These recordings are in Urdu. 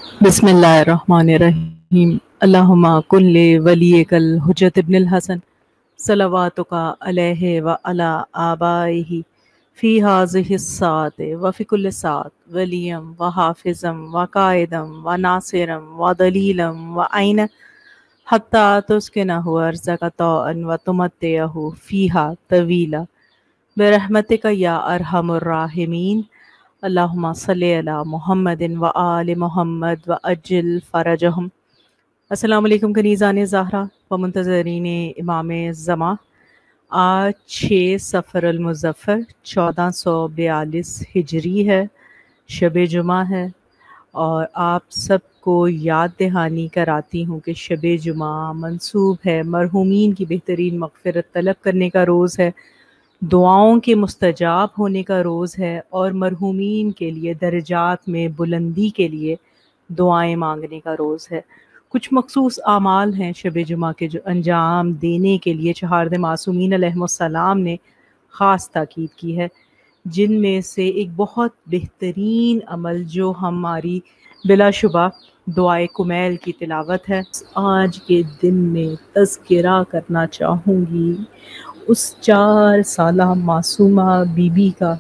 بسم اللہ الرحمن الرحیم اللہم کل ولیک الحجت ابن الحسن صلواتک علیہ وعلی آبائہ فی ہذہ الساعۃ وفی کل ساعۃ ولیم وحافظم وقائدم وناصرم ودلیلم وعین حتی تسکنہ ارضک طوعا وتمتعہ فیہا طویلا برحمتک یا ارحم الراحمین اللہم صلی علی محمد و آل محمد و اجل فرجہم۔ السلام علیکم کنیزان زہرا و منتظرین امام زمان۔ آج 6 صفر المظفر 1442 ہجری ہے، شب جمعہ ہے، اور آپ سب کو یاد دہانی کراتی ہوں کہ شب جمعہ منسوب ہے مرحومین کی بہترین مغفرت طلب کرنے کا روز ہے، دعاؤں کے مستجاب ہونے کا روز ہے، اور مرحومین کے لیے درجات میں بلندی کے لیے دعائیں مانگنے کا روز ہے۔ کچھ مخصوص اعمال ہیں شب جمعہ کے جو انجام دینے کے لیے چہارد معصومین علیہم السلام نے خاص تاکید کی ہے، جن میں سے ایک بہت بہترین عمل جو ہماری بلا شبہ دعائے کمیل کی تلاوت ہے۔ آج کے دن میں تذکرہ کرنا چاہوں گی اس 4 سالہ معصومہ بی بی کا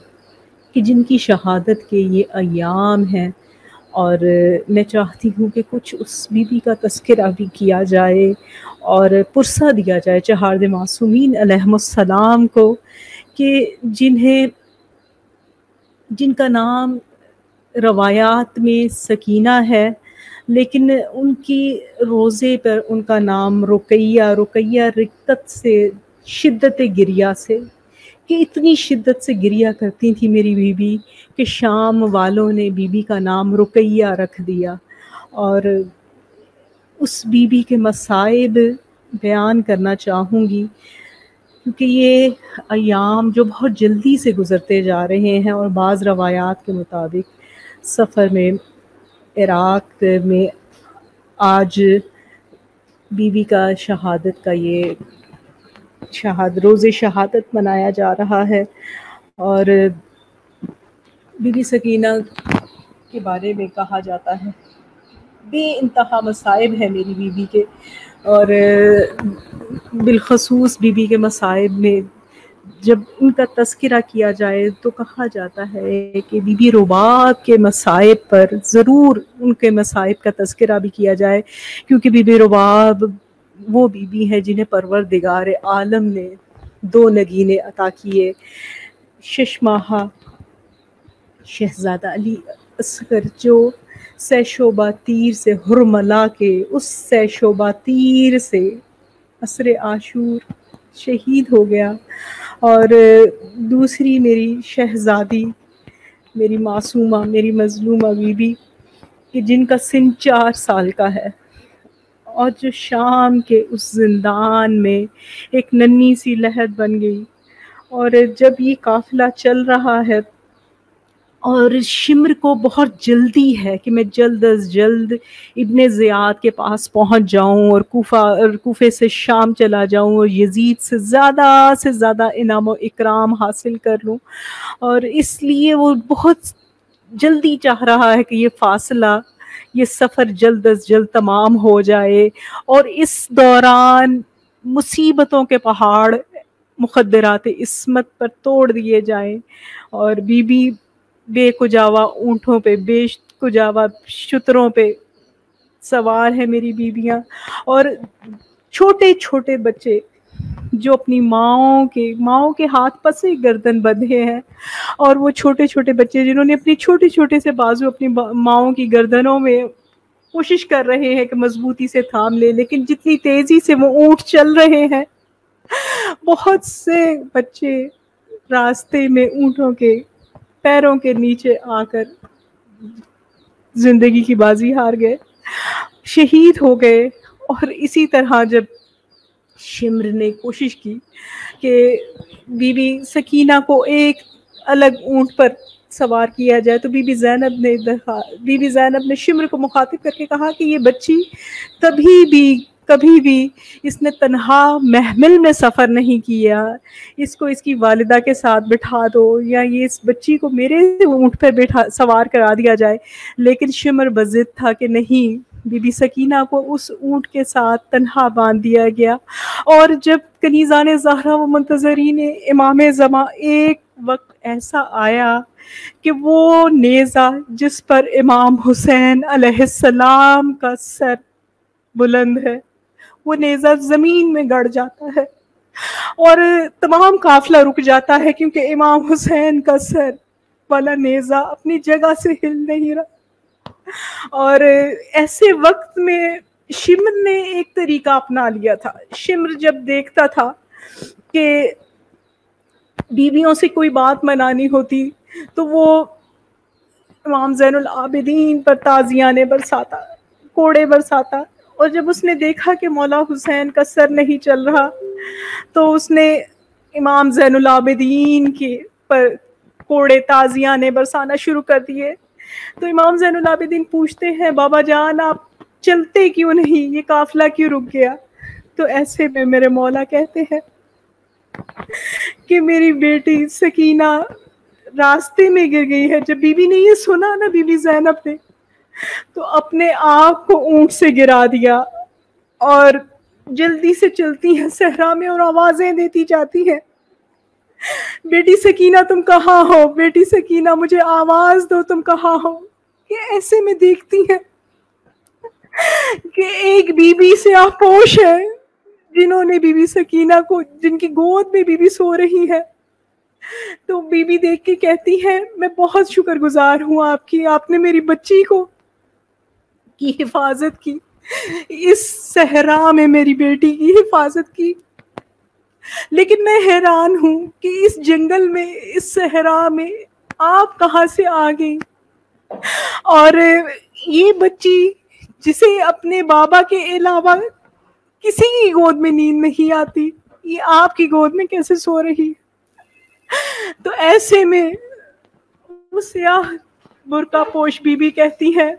کہ جن کی شہادت کے یہ ایام ہیں، اور میں چاہتی ہوں کہ کچھ اس بی بی کا تذکرہ بھی کیا جائے اور پرسہ دیا جائے چہارد معصومین علیہم السلام کو، کہ جن کا نام روایات میں سکینہ ہے، لیکن ان کی روزے پر ان کا نام رقیہ رقت سے، شدت گریہ سے، کہ اتنی شدت سے گریہ کرتی تھی میری بی بی کہ شام والوں نے بی بی کا نام رقیہ رکھ دیا۔ اور اس بی بی کے مصائب بیان کرنا چاہوں گی، کیونکہ یہ ایام جو بہت جلدی سے گزرتے جا رہے ہیں، اور بعض روایات کے مطابق سفر میں عراق میں آج بی بی کا شہادت کا یہ روز شہادت منایا جا رہا ہے، اور بی بی سکینہ کے بارے میں کہا جاتا ہے بے انتہا مصائب ہے میری بی بی کے، اور بالخصوص بی بی کے مصائب میں جب ان کا تذکرہ کیا جائے تو کہا جاتا ہے کہ بی بی رباب کے مصائب پر ضرور ان کے مصائب کا تذکرہ بھی کیا جائے، کیونکہ بی بی رباب وہ بی بی ہے جنہیں پروردگار عالم نے 2 نگینے عطا کیے۔ 6 ماہہ شہزادہ علی اصغر جو سہ شعبہ تیر سے حرملا کے اس سہ شعبہ تیر سے عصر عاشور شہید ہو گیا، اور دوسری میری شہزادی، میری معصومہ، میری مظلومہ بی بی کہ جن کا سن 4 سال کا ہے، اور جو شام کے اس زندان میں ایک ننھی سی لہد بن گئی۔ اور جب یہ قافلہ چل رہا ہے اور شمر کو بہت جلدی ہے کہ میں جلد از جلد ابن زیاد کے پاس پہنچ جاؤں اور کوفے سے شام چلا جاؤں اور یزید سے زیادہ انعام و اکرام حاصل کر لوں، اور اس لیے وہ بہت جلدی چاہ رہا ہے کہ یہ فاصلہ، یہ سفر جلد از جلد تمام ہو جائے، اور اس دوران مصیبتوں کے پہاڑ مخدرات عصمت پر توڑ دیے جائیں، اور بی بی بے کجاوا اونٹوں پہ، بے کجاوا شتروں پہ سوار ہے میری بیویاں، اور چھوٹے چھوٹے بچے جو اپنی ماؤں کے ہاتھ پسے گردن بندھے ہیں، اور وہ چھوٹے چھوٹے بچے جنہوں نے اپنی چھوٹے چھوٹے سے بازو اپنی ماؤں کی گردنوں میں کوشش کر رہے ہیں کہ مضبوطی سے تھام لے، لیکن جتنی تیزی سے وہ اونٹ چل رہے ہیں، بہت سے بچے راستے میں اونٹوں کے پیروں کے نیچے آ کر زندگی کی بازی ہار گئے، شہید ہو گئے۔ اور اسی طرح جب شمر نے کوشش کی کہ بی بی سکینہ کو ایک الگ اونٹ پر سوار کیا جائے، تو بی بی زینب نے شمر کو مخاطب کر کے کہا کہ یہ بچی کبھی بھی کبھی بھی اس نے تنہا محمل میں سفر نہیں کیا، اس کو اس کی والدہ کے ساتھ بٹھا دو یا یہ اس بچی کو میرے اونٹ پہ سوار کرا دیا جائے، لیکن شمر بضد تھا کہ نہیں، بی بی سکینہ کو اس اونٹ کے ساتھ تنہا باندھ دیا گیا۔ اور جب کنیزان زہرا و منتظرین امام زمان، ایک وقت ایسا آیا کہ وہ نیزہ جس پر امام حسین علیہ السلام کا سر بلند ہے، وہ نیزہ زمین میں گڑ جاتا ہے اور تمام قافلہ رک جاتا ہے، کیونکہ امام حسین کا سر والا نیزہ اپنی جگہ سے ہل نہیں رہا۔ اور ایسے وقت میں شمر نے ایک طریقہ اپنا لیا تھا۔ شمر جب دیکھتا تھا کہ بیویوں سے کوئی بات منانی ہوتی تو وہ امام زین العابدین پر تعزیانے برساتا، کوڑے برساتا، اور جب اس نے دیکھا کہ مولا حسین کا سر نہیں چل رہا تو اس نے امام زین العابدین کے پر کوڑے تعزیانے برسانا شروع کر دیے۔ تو امام زین العابدین پوچھتے ہیں بابا جان آپ چلتے کیوں نہیں، یہ قافلہ کیوں رک گیا؟ تو ایسے میں میرے مولا کہتے ہیں کہ میری بیٹی سکینہ راستے میں گر گئی ہے۔ جب بی بی نے یہ سنا نا، بی بی زینب نے، تو اپنے آپ کو اونٹ سے گرا دیا اور جلدی سے چلتی ہیں صحرا میں اور آوازیں دیتی جاتی ہیں، بیٹی سکینہ تم کہاں ہو، بیٹی سکینہ مجھے آواز دو، تم کہاں ہو؟ یہ ایسے میں دیکھتی ہیں کہ ایک بی بی سے آپوش ہے جنہوں نے بی بی سکینہ کو، جن کی گود میں بی بی سو رہی ہے۔ تو بی بی دیکھ کے کہتی ہے میں بہت شکر گزار ہوں آپ کی، آپ نے میری بچی کو کی حفاظت کی، اس صحرا میں میری بیٹی کی حفاظت کی۔ لیکن میں حیران ہوں کہ اس جنگل میں، اس صحرا میں آپ کہاں سے آ گئی؟ اور یہ بچی جسے اپنے بابا کے علاوہ کسی کی گود میں نیند نہیں آتی، یہ آپ کی گود میں کیسے سو رہی؟ تو ایسے میں وہ سیاہ برقع پوش بی بی کہتی ہے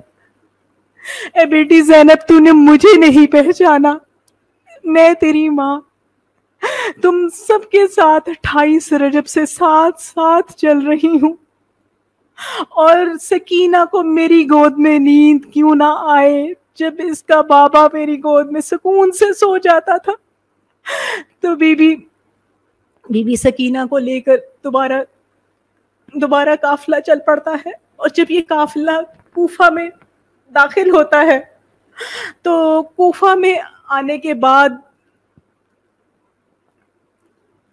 اے بیٹی زینب تو نے مجھے نہیں پہچانا، میں تیری ماں، تم سب کے ساتھ 28 رجب سے ساتھ ساتھ چل رہی ہوں، اور سکینہ کو میری گود میں نیند کیوں نہ آئے جب اس کا بابا میری گود میں سکون سے سو جاتا تھا؟ تو بی بی سکینہ کو لے کر دوبارہ قافلہ چل پڑتا ہے، اور جب یہ قافلہ کوفہ میں داخل ہوتا ہے تو کوفہ میں آنے کے بعد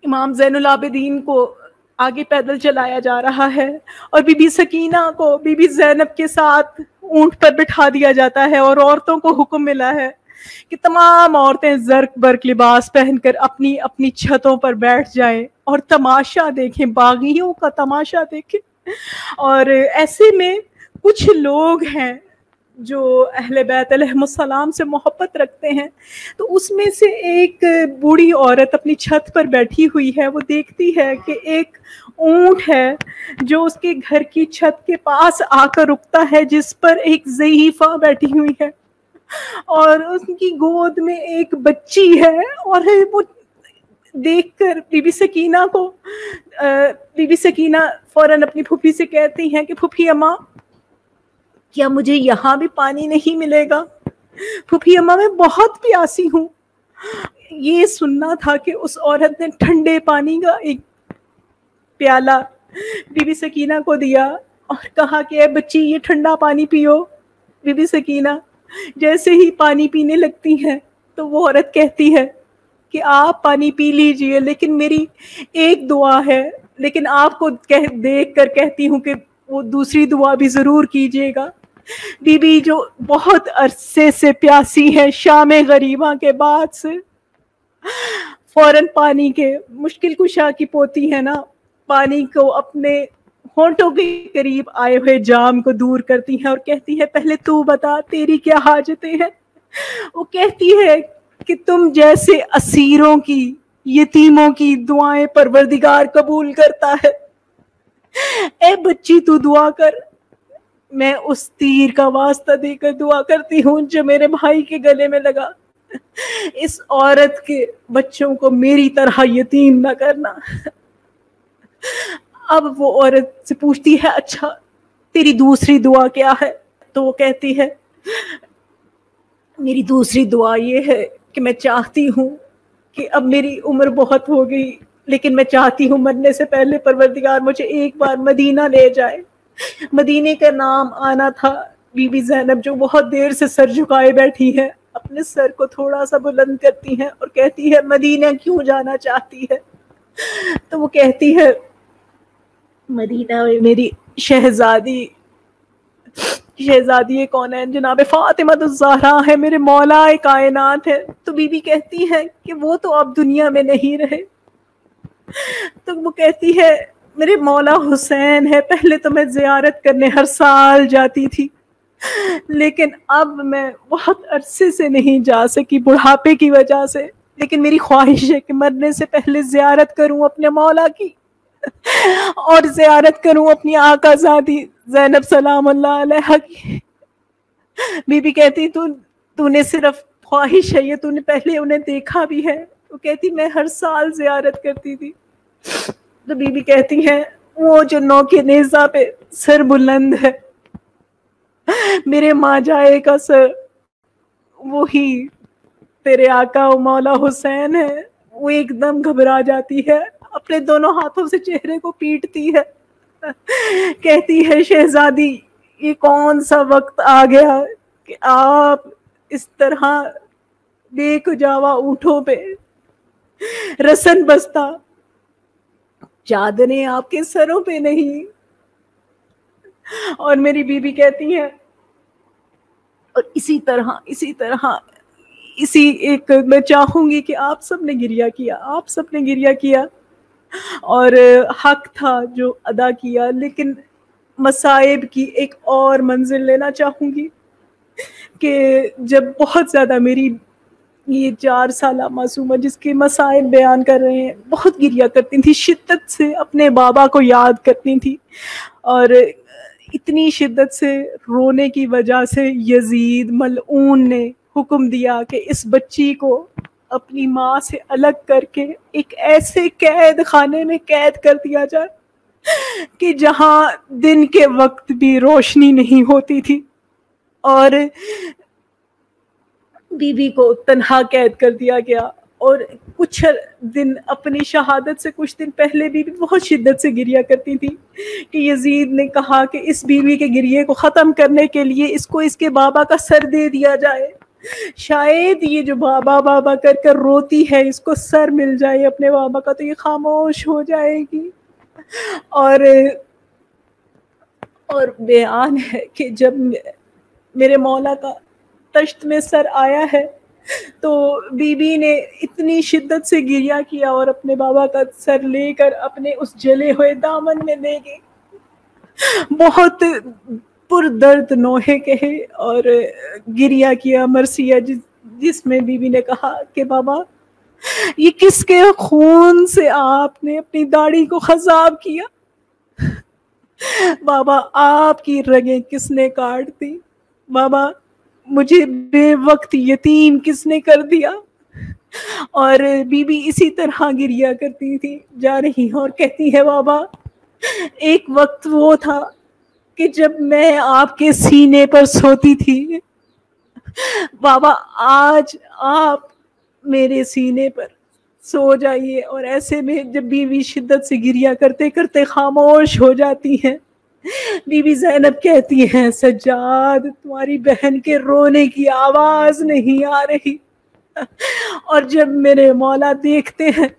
امام زین العابدین کو آگے پیدل چلایا جا رہا ہے، اور بی بی سکینہ کو بی بی زینب کے ساتھ اونٹ پر بٹھا دیا جاتا ہے، اور عورتوں کو حکم ملا ہے کہ تمام عورتیں زرق برق لباس پہن کر اپنی اپنی چھتوں پر بیٹھ جائیں اور تماشا دیکھیں، باغیوں کا تماشا دیکھیں۔ اور ایسے میں کچھ لوگ ہیں جو اہل بیت علیہم السلام سے محبت رکھتے ہیں، تو اس میں سے ایک بوڑھی عورت اپنی چھت پر بیٹھی ہوئی ہے، وہ دیکھتی ہے کہ ایک اونٹ ہے جو اس کے گھر کی چھت کے پاس آ کر رکتا ہے، جس پر ایک ضعیفہ بیٹھی ہوئی ہے اور اس کی گود میں ایک بچی ہے، اور وہ دیکھ کر بی بی سکینہ فوراً اپنی پھوپھی سے کہتی ہیں کہ پھوپھی اماں کیا مجھے یہاں بھی پانی نہیں ملے گا؟ پھوپھی اماں میں بہت پیاسی ہوں۔ یہ سننا تھا کہ اس عورت نے ٹھنڈے پانی کا ایک پیالہ بی بی سکینہ کو دیا اور کہا کہ اے بچی یہ ٹھنڈا پانی پیو۔ بی بی سکینہ جیسے ہی پانی پینے لگتی ہے تو وہ عورت کہتی ہے کہ آپ پانی پی لیجئے، لیکن میری ایک دعا ہے، لیکن آپ کو دیکھ کر کہتی ہوں کہ وہ دوسری دعا بھی ضرور کیجئے گا۔ بی بی جو بہت عرصے سے پیاسی ہے، شام غریبہ کے بعد سے، فوراً پانی کے مشکل کشا کی پوتی ہے نا، پانی کو اپنے ہونٹوں کے قریب آئے ہوئے جام کو دور کرتی ہے اور کہتی ہے پہلے تو بتا تیری کیا حاجتیں ہیں؟ وہ کہتی ہے کہ تم جیسے اسیروں کی، یتیموں کی دعائیں پروردگار قبول کرتا ہے۔ اے بچی تو دعا کر، میں اس تیر کا واسطہ دے کر دعا کرتی ہوں جو میرے بھائی کے گلے میں لگا۔ اس عورت کے بچوں کو میری طرح یتیم نہ کرنا۔ اب وہ عورت سے پوچھتی ہے اچھا تیری دوسری دعا کیا ہے؟ تو وہ کہتی ہے میری دوسری دعا یہ ہے کہ میں چاہتی ہوں کہ اب میری عمر بہت ہو گئی، لیکن میں چاہتی ہوں مرنے سے پہلے پروردگار مجھے ایک بار مدینہ لے جائے۔ مدینے کا نام آنا تھا۔ بی بی زینب جو بہت دیر سے سر جھکائے بیٹھی ہے، اپنے سر کو تھوڑا سا بلند کرتی ہیں اور کہتی ہے مدینہ کیوں جانا چاہتی ہے؟ تو وہ کہتی ہے مدینہ میں میری شہزادی کون ہے؟ جناب فاطمہ الزہرا ہے، میرے مولا کائنات ہے۔ تو بی بی کہتی ہے کہ وہ تو اب دنیا میں نہیں رہے۔ تو وہ کہتی ہے میرے مولا حسین ہے، پہلے تو میں زیارت کرنے ہر سال جاتی تھی، لیکن اب میں بہت عرصے سے نہیں جا سکی بڑھاپے کی وجہ سے، لیکن میری خواہش ہے کہ مرنے سے پہلے زیارت کروں اپنے مولا کی اور زیارت کروں اپنی آقا زادی زینب سلام اللہ علیہا کی۔ بی بی کہتی تو نے صرف خواہش ہے یہ تو نے پہلے انہیں دیکھا بھی ہے؟ وہ کہتی میں ہر سال زیارت کرتی تھی۔ تو بی بی کہتی ہے وہ جو نوکے نیزہ پہ سر بلند ہے، میرے ماں جائے کا سر، وہی تیرے آقا و مولا حسین ہے۔ وہ ایک دم گھبرا جاتی ہے، اپنے دونوں ہاتھوں سے چہرے کو پیٹتی ہے، کہتی ہے شہزادی یہ کون سا وقت آ گیا کہ آپ اس طرح بے کجاوا اونٹوں پہ رسن بستہ چادریں آپ کے سروں پہ نہیں۔ اور میری بیوی کہتی ہے اور اسی طرح ایک میں چاہوں گی کہ آپ سب نے گریہ کیا اور حق تھا جو ادا کیا، لیکن مصائب کی ایک اور منزل لینا چاہوں گی کہ جب بہت زیادہ میری یہ 4 سالہ معصومہ جس کے مسائل بیان کر رہے ہیں بہت گریہ کرتی تھی، شدت سے اپنے بابا کو یاد کرتی تھی، اور اتنی شدت سے رونے کی وجہ سے یزید ملعون نے حکم دیا کہ اس بچی کو اپنی ماں سے الگ کر کے ایک ایسے قید خانے میں قید کر دیا جائے کہ جہاں دن کے وقت بھی روشنی نہیں ہوتی تھی، اور بی بی کو تنہا قید کر دیا گیا۔ اور کچھ دن اپنی شہادت سے کچھ دن پہلے بھی بہت شدت سے گریہ کرتی تھی کہ یزید نے کہا کہ اس بیوی کے گریے کو ختم کرنے کے لیے اس کو اس کے بابا کا سر دے دیا جائے، شاید یہ جو بابا بابا کر کر روتی ہے اس کو سر مل جائے اپنے بابا کا تو یہ خاموش ہو جائے گی۔ اور بیان ہے کہ جب میرے مولا کا تشت میں سر آیا ہے تو بی بی نے اتنی شدت سے گریہ کیا اور اپنے بابا کا سر لے کر اپنے اس جلے ہوئے دامن میں لے گئی، بہت پر درد نوحے کہے اور گریہ کیا مرثیہ، جس میں بی بی نے کہا کہ بابا یہ کس کے خون سے آپ نے اپنی داڑھی کو خضاب کیا؟ بابا آپ کی رگیں کس نے کاٹ دی؟ بابا مجھے بے وقت یتیم کس نے کر دیا؟ اور بی بی اسی طرح گریہ کرتی تھی جا رہی اور کہتی ہے بابا ایک وقت وہ تھا کہ جب میں آپ کے سینے پر سوتی تھی، بابا آج آپ میرے سینے پر سو جائیے۔ اور ایسے میں جب بیوی شدت سے گریہ کرتے کرتے خاموش ہو جاتی ہیں، بی بی زینب کہتی ہیں سجاد تمہاری بہن کے رونے کی آواز نہیں آ رہی۔ اور جب میرے مولا دیکھتے ہیں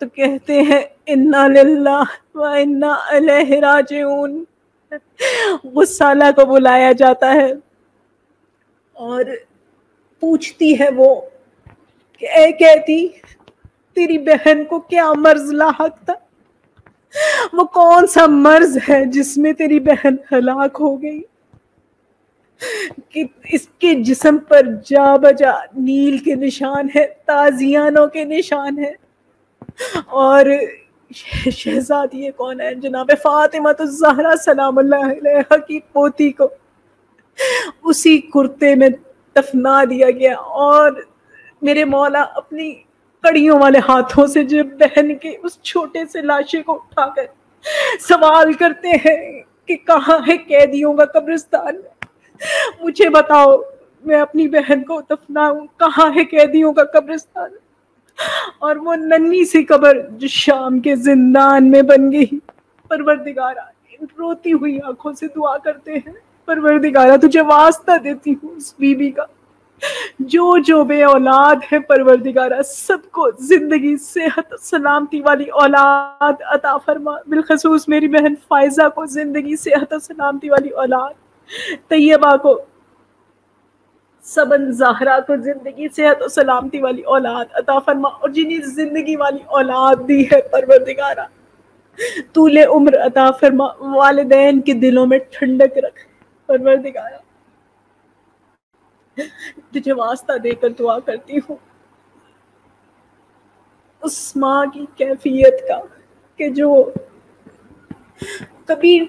تو کہتے ہیں انا للہ و انا الیہ راجعون۔ غسالہ کو بلایا جاتا ہے اور پوچھتی ہے وہ کہ اے کہتی تیری بہن کو کیا مرض لاحق تھا؟ وہ کون سا مرض ہے جس میں تیری بہن ہلاک ہو گئی کہ اس کے جسم پر جا بجا نیل کے نشان ہے، تازیانوں کے نشان ہے؟ اور شہزادی کون ہے جناب فاطمہ الزہرا سلام اللہ علیہا کی پوتی کو اسی کرتے میں دفنا دیا گیا، اور میرے مولا اپنی کڑیوں والے ہاتھوں سے جب بہن کے اس چھوٹے سے لاشے کو اٹھا کر سوال کرتے ہیں کہ کہاں ہے قیدیوں کا قبرستان، مجھے بتاؤ میں اپنی بہن کو دفناؤں، کہاں ہے قیدیوں کا قبرستان؟ اور وہ ننھی سی قبر جو شام کے زندان میں بن گئی، پروردگارا روتی ہوئی آنکھوں سے دعا کرتے ہیں، پروردگارا تجھے واسطہ دیتی ہوں اس بی بی کا، جو بے اولاد ہے پروردگارا سب کو زندگی صحت سلامتی والی اولاد عطا فرما، بالخصوص میری بہن فائزہ کو زندگی صحت و سلامتی والی اولاد، طیبہ کو، سبن زہرا کو زندگی صحت و سلامتی والی اولاد عطا فرما، اور جنہیں زندگی والی اولاد دی ہے پروردگارا طول عمر عطا فرما، والدین کے دلوں میں ٹھنڈک رکھ پروردگارا، تجھے واسطہ دے کر دعا کرتی ہوں اس ماں کی کیفیت کا کہ جو کبھی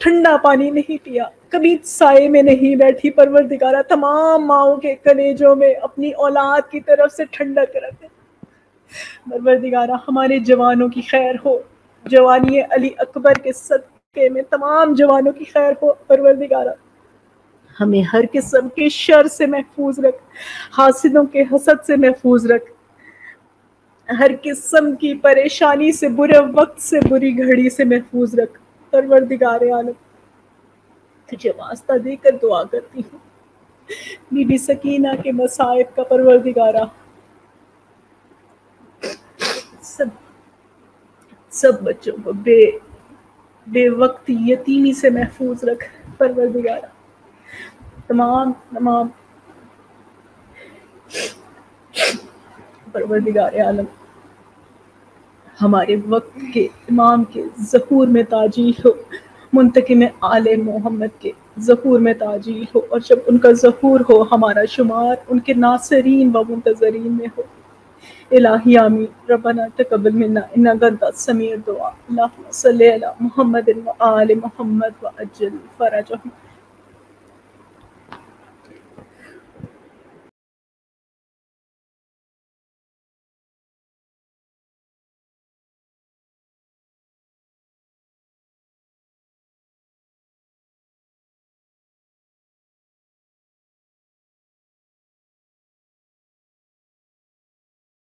ٹھنڈا پانی نہیں پیا، کبھی سائے میں نہیں بیٹھی، پروردگارا تمام ماؤں کے کلیجوں میں اپنی اولاد کی طرف سے ٹھنڈک رکھے، پروردگارا ہمارے جوانوں کی خیر ہو، جوانی علی اکبر کے صدقے میں تمام جوانوں کی خیر ہو، پروردگارا ہمیں ہر قسم کے شر سے محفوظ رکھ، حاسدوں کے حسد سے محفوظ رکھ، ہر قسم کی پریشانی سے، برے وقت سے، بری گھڑی سے محفوظ رکھ، پروردگار عالم تجھے واسطہ دے کر دعا کرتی ہوں بی بی سکینہ کے مصائب کا پروردگارا سب بچوں کو بے وقت یتیمی سے محفوظ رکھ، پروردگارا تمام پروردگار عالم ہمارے وقت کے امام کے ظہور میں تاجیل ہو، منتقم آل محمد کے ظہور میں تاجیل ہو، اور جب ان کا ظہور ہو ہمارا شمار ان کے ناصرین و منتظرین میں ہو، الہی آمین۔ ربنا تقبل منا انک انت السمیع الدعاء، اللہم صلی علی محمد و آل محمد وعجل فرجہم۔